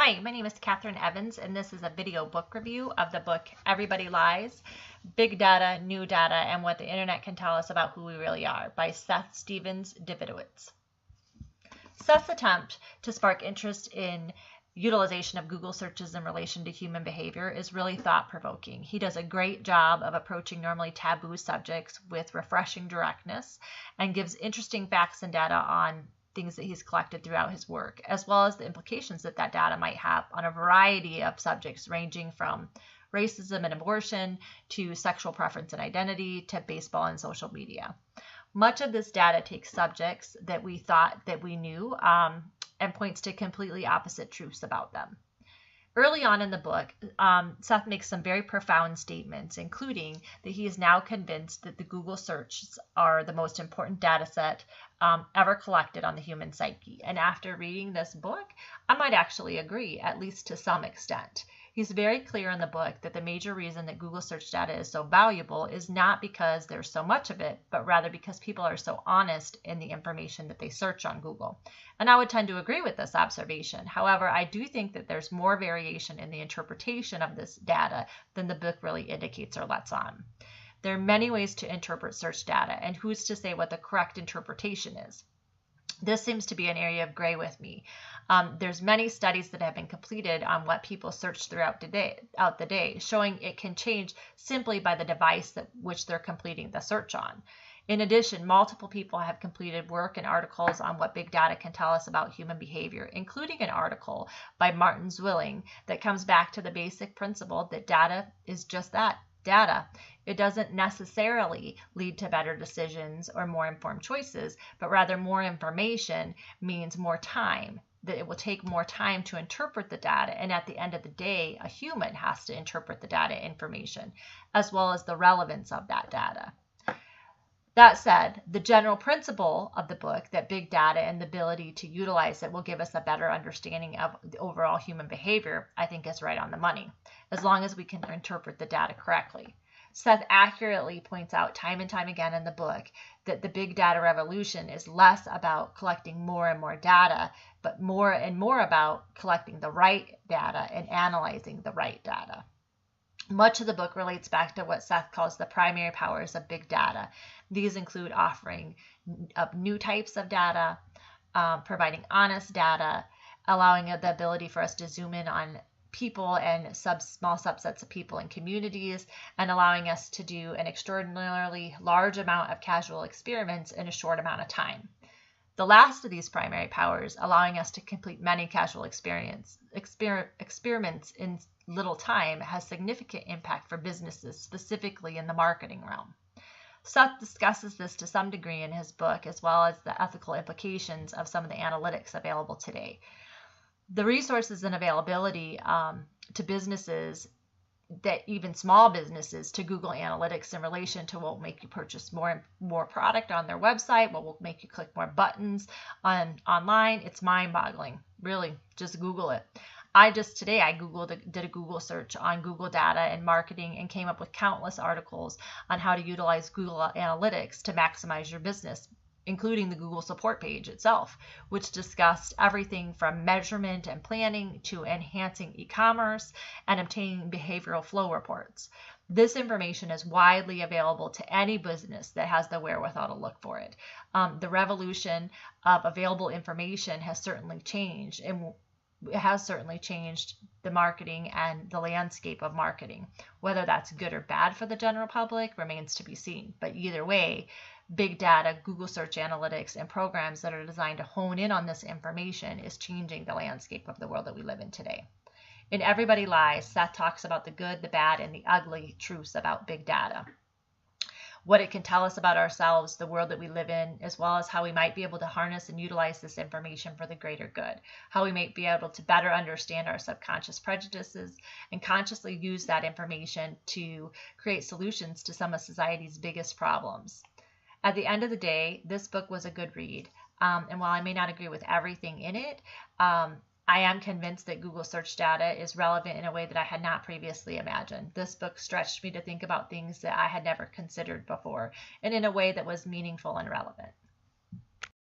Hi, my name is Catherine Evans, and this is a video book review of the book Everybody Lies, Big Data, New Data, and What the Internet Can Tell Us About Who We Really Are by Seth Stephens-Davidowitz. Seth's attempt to spark interest in utilization of Google searches in relation to human behavior is really thought-provoking. He does a great job of approaching normally taboo subjects with refreshing directness and gives interesting facts and data on things that he's collected throughout his work, as well as the implications that that data might have on a variety of subjects ranging from racism and abortion to sexual preference and identity to baseball and social media. Much of this data takes subjects that we thought that we knew and points to completely opposite truths about them. Early on in the book, Seth makes some very profound statements, including that he is now convinced that the Google searches are the most important data set ever collected on the human psyche. And after reading this book, I might actually agree, at least to some extent. He's very clear in the book that the major reason that Google search data is so valuable is not because there's so much of it, but rather because people are so honest in the information that they search on Google. And I would tend to agree with this observation. However, I do think that there's more variation in the interpretation of this data than the book really indicates or lets on. There are many ways to interpret search data, and who's to say what the correct interpretation is? This seems to be an area of gray with me. There's many studies that have been completed on what people search throughout the day, showing it can change simply by the device which they're completing the search on. In addition, multiple people have completed work and articles on what big data can tell us about human behavior, including an article by Martin Zwilling that comes back to the basic principle that data is just that, data. It doesn't necessarily lead to better decisions or more informed choices, but rather more information means more time, that it will take more time to interpret the data, and at the end of the day, a human has to interpret the data information, as well as the relevance of that data. That said, the general principle of the book, that big data and the ability to utilize it will give us a better understanding of the overall human behavior, I think is right on the money, as long as we can interpret the data correctly. Seth accurately points out time and time again in the book that the big data revolution is less about collecting more and more data, but more and more about collecting the right data and analyzing the right data. Much of the book relates back to what Seth calls the primary powers of big data. These include offering up new types of data, providing honest data, allowing the ability for us to zoom in on people and small subsets of people and communities, and allowing us to do an extraordinarily large amount of casual experiments in a short amount of time. The last of these primary powers, allowing us to complete many casual experiments in little time, has significant impact for businesses, specifically in the marketing realm. Seth discusses this to some degree in his book, as well as the ethical implications of some of the analytics available today. The resources and availability to businesses, that even small businesses, to Google Analytics in relation to what will make you purchase more product on their website, what will make you click more buttons online, it's mind-boggling. Really, just Google it. Today I did a Google search on Google data and marketing and came up with countless articles on how to utilize Google Analytics to maximize your business, including the Google support page itself, which discussed everything from measurement and planning to enhancing e-commerce and obtaining behavioral flow reports. This information is widely available to any business that has the wherewithal to look for it. The revolution of available information has certainly changed, and it has certainly changed the marketing and the landscape of marketing. Whether that's good or bad for the general public remains to be seen, but either way, big data, Google search analytics, and programs that are designed to hone in on this information is changing the landscape of the world that we live in today. In Everybody Lies, Seth talks about the good, the bad, and the ugly truths about big data, what it can tell us about ourselves, the world that we live in, as well as how we might be able to harness and utilize this information for the greater good, how we might be able to better understand our subconscious prejudices and consciously use that information to create solutions to some of society's biggest problems. At the end of the day, this book was a good read, and while I may not agree with everything in it, I am convinced that Google search data is relevant in a way that I had not previously imagined. This book stretched me to think about things that I had never considered before, and in a way that was meaningful and relevant.